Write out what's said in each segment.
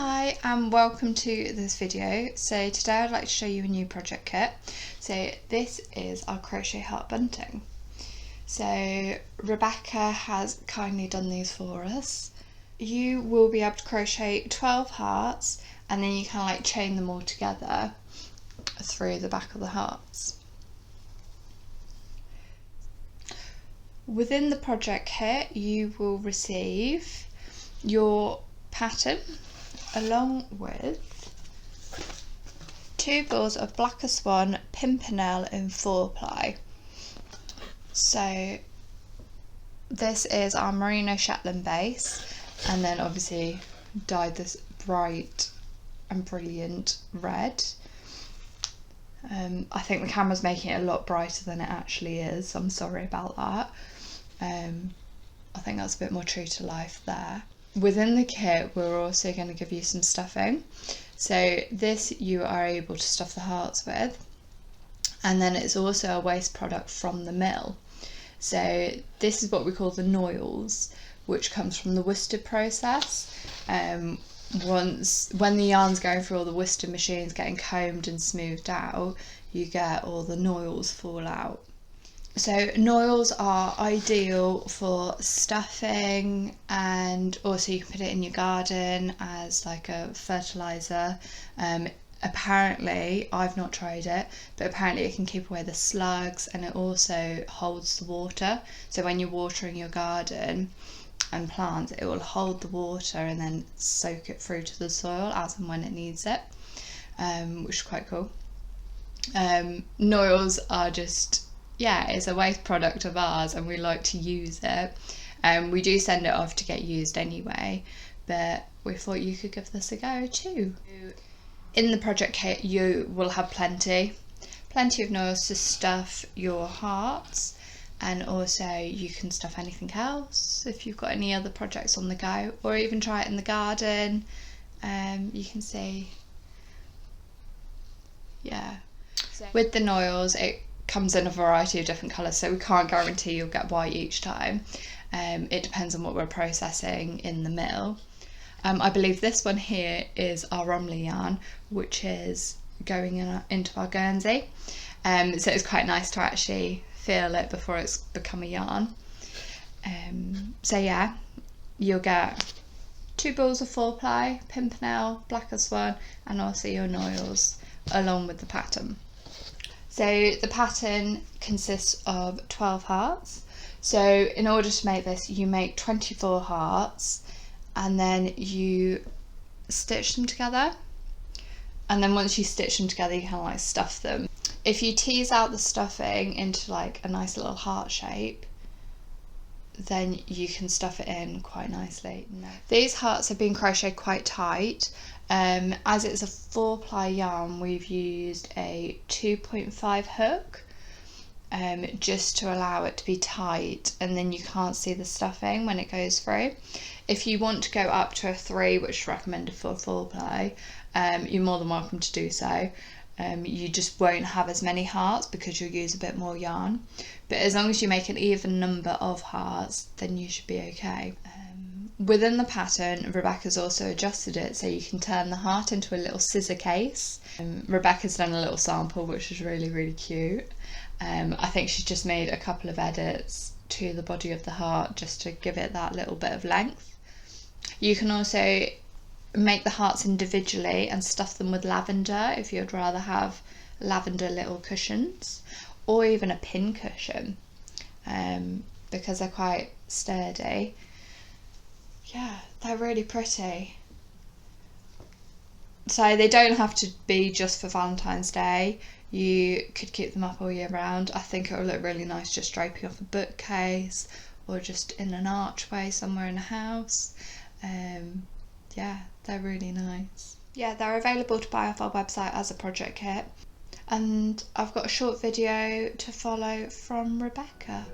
Hi and welcome to this video. So today I'd like to show you a new project kit. So this is our crochet Heart Bunting. So Rebecca has kindly done these for us. You will be able to crochet 12 hearts and then you can like chain them all together through the back of the hearts. Within the project kit you will receive your pattern along with 2 balls of Blacker Swan Pimpernel in 4-ply. So this is our merino Shetland base, and then obviously dyed this bright and brilliant red. I think the camera's making it a lot brighter than it actually is, I'm sorry about that. I think that's a bit more true to life there. Within the kit we're also going to give you some stuffing. So this you are able to stuff the hearts with, and then it's also a waste product from the mill. So this is what we call the Noils, which comes from the worsted process. When the yarn's going through all the worsted machines getting combed and smoothed out, you get all the Noils fall out. So Noils are ideal for stuffing, and also you can put it in your garden as like a fertiliser. Apparently, I've not tried it, but apparently it can keep away the slugs, and it also holds the water. So when you're watering your garden and plants, it will hold the water and then soak it through to the soil as and when it needs it, which is quite cool. Noils are just, yeah, it's a waste product of ours and we like to use it. We do send it off to get used anyway, but we thought you could give this a go too. In the project kit you will have plenty of Noils to stuff your hearts, and also you can stuff anything else if you've got any other projects on the go, or even try it in the garden. You can see, yeah. With the Noils it comes in a variety of different colours, so we can't guarantee you'll get white each time. It depends on what we're processing in the mill. I believe this one here is our Romley yarn, which is going into our Guernsey. So it's quite nice to actually feel it before it's become a yarn. So yeah, you'll get 2 balls of 4-ply, Pimpernel, Blacker Swan, and also your Noils along with the pattern. So the pattern consists of 12 hearts. So in order to make this, you make 24 hearts and then you stitch them together. And then once you stitch them together, you can like stuff them. If you tease out the stuffing into like a nice little heart shape, then you can stuff it in quite nicely. These hearts have been crocheted quite tight. As it's a 4-ply yarn, we've used a 2.5 hook just to allow it to be tight, and then you can't see the stuffing when it goes through. If you want to go up to a 3, which is recommended for 4-ply, you're more than welcome to do so. You just won't have as many hearts because you'll use a bit more yarn, but as long as you make an even number of hearts, then you should be okay. Within the pattern, Rebecca's also adjusted it so you can turn the heart into a little scissor case. Rebecca's done a little sample which is really cute. I think she's just made a couple of edits to the body of the heart just to give it that little bit of length. You can also make the hearts individually and stuff them with lavender if you'd rather have lavender little cushions, or even a pin cushion, because they're quite sturdy. Yeah, they're really pretty. So they don't have to be just for Valentine's Day. You could keep them up all year round. I think it will look really nice just draping off a bookcase or just in an archway somewhere in a house. Yeah, they're really nice. Yeah, they're available to buy off our website as a project kit. And I've got a short video to follow from Rebecca.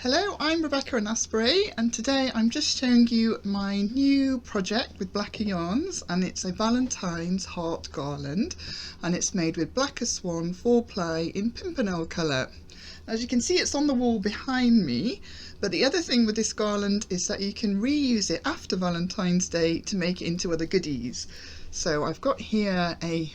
Hello, I'm Rebecca in Asprey, and today I'm just showing you my new project with Blacker yarns, and it's a Valentine's heart garland, and it's made with Blacker Swan 4-ply in Pimpernel colour. As you can see, it's on the wall behind me, but the other thing with this garland is that you can reuse it after Valentine's Day to make it into other goodies. So I've got here a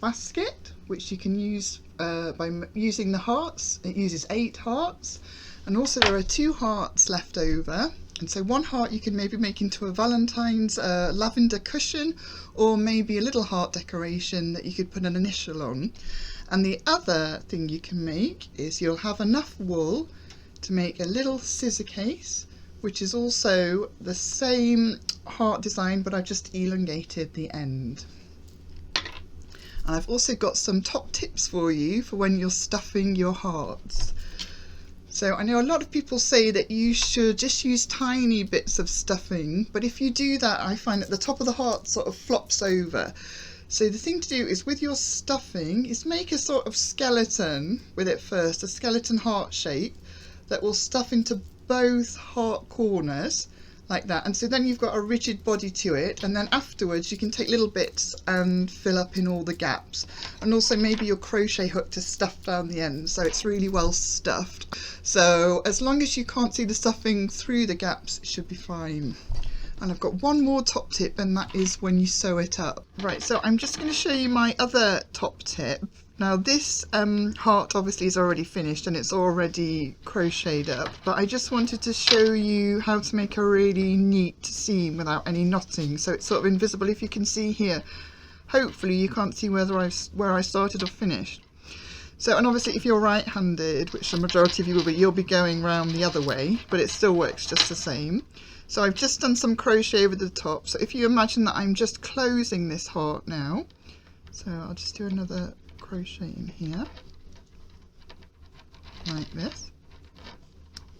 basket which you can use by using the hearts. It uses 8 hearts, and also there are 2 hearts left over, and so 1 heart you can maybe make into a Valentine's lavender cushion, or maybe a little heart decoration that you could put an initial on. And the other thing you can make is you'll have enough wool to make a little scissor case, which is also the same heart design, but I've just elongated the end. And I've also got some top tips for you for when you're stuffing your hearts. So I know a lot of people say that you should just use tiny bits of stuffing, but if you do that, I find that the top of the heart sort of flops over. So the thing to do is with your stuffing is make a sort of skeleton with it first, a skeleton heart shape that will stuff into both heart corners like that, and so then you've got a rigid body to it, and then afterwards you can take little bits and fill up in all the gaps, and also maybe your crochet hook to stuff down the end so it's really well stuffed. So as long as you can't see the stuffing through the gaps, it should be fine. And I've got one more top tip, and that is when you sew it up. Right, so I'm just going to show you my other top tip. Now this heart obviously is already finished and it's already crocheted up, but I just wanted to show you how to make a really neat seam without any knotting, so it's sort of invisible. If you can see here, hopefully you can't see where I started or finished. So, and obviously if you're right-handed, which the majority of you will be, you'll be going round the other way, but it still works just the same. So I've just done some crochet over the top, so if you imagine that I'm just closing this heart now, so I'll just do another crochet in here like this.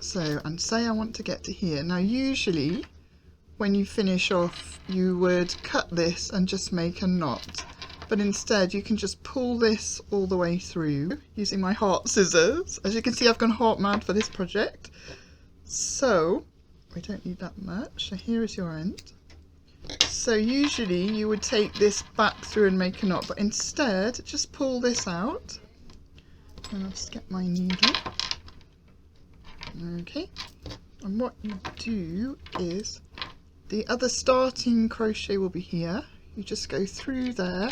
So, and say I want to get to here. Now usually when you finish off you would cut this and just make a knot, but instead you can just pull this all the way through using my heart scissors. As you can see, I've gone heart mad for this project, so we don't need that much. So here is your end. So usually you would take this back through and make a knot, but instead just pull this out, and I'll just get my needle. Okay, and what you do is the other starting crochet will be here. You just go through there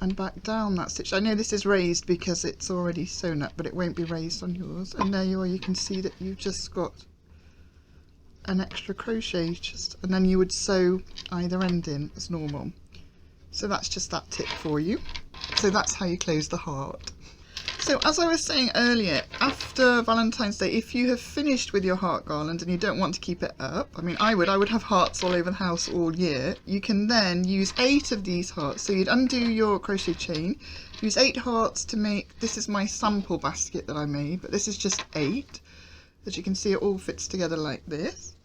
and back down that stitch. I know this is raised because it's already sewn up, but it won't be raised on yours. And there you are, you can see that you've just got an extra crochet, and then you would sew either end in as normal. So that's just that tip for you. So that's how you close the heart. So as I was saying earlier, after Valentine's Day, if you have finished with your heart garland and you don't want to keep it up, I mean I would have hearts all over the house all year, you can then use 8 of these hearts. So you'd undo your crochet chain, use 8 hearts to make, this is my sample basket that I made, but this is just 8. As you can see, it all fits together like this.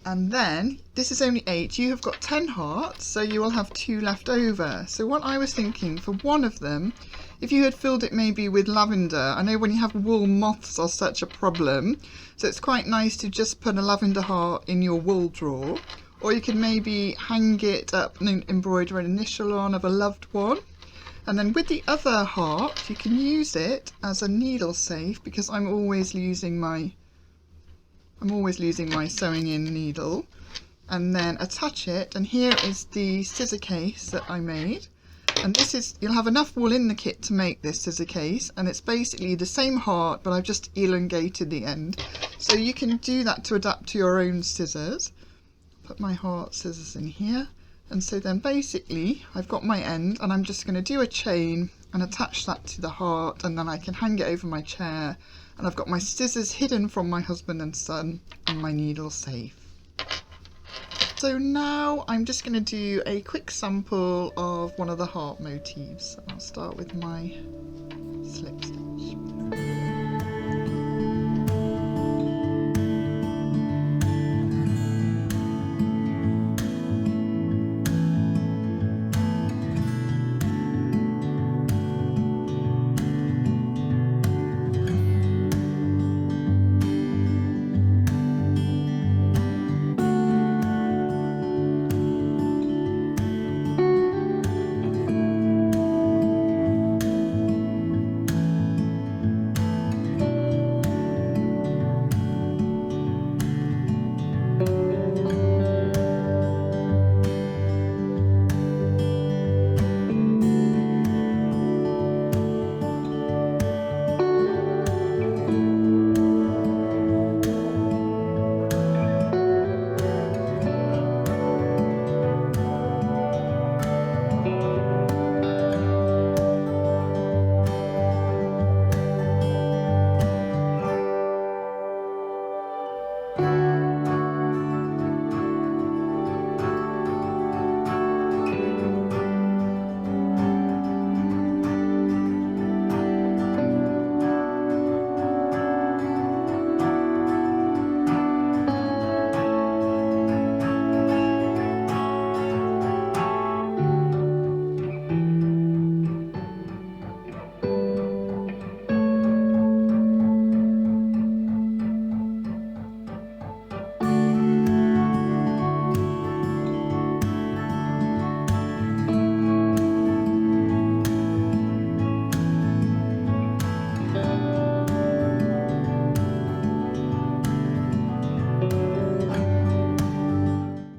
And then this is only 8, you have got 10 hearts, so you will have 2 left over. So what I was thinking, for one of them, if you had filled it maybe with lavender, I know when you have wool, moths are such a problem, so it's quite nice to just put a lavender heart in your wool drawer, or you can maybe hang it up and embroider an initial on of a loved one. And then with the other heart you can use it as a needle safe, because I'm always losing my sewing in needle, and then attach it. And here is the scissor case that I made, and this is, you'll have enough wool in the kit to make this scissor case, and it's basically the same heart but I've just elongated the end, so you can do that to adapt to your own scissors. Put my heart scissors in here, and so then basically I've got my end, and I'm just going to do a chain and attach that to the heart, and then I can hang it over my chair, and I've got my scissors hidden from my husband and son, and my needle safe. So now I'm just going to do a quick sample of one of the heart motifs. I'll start with my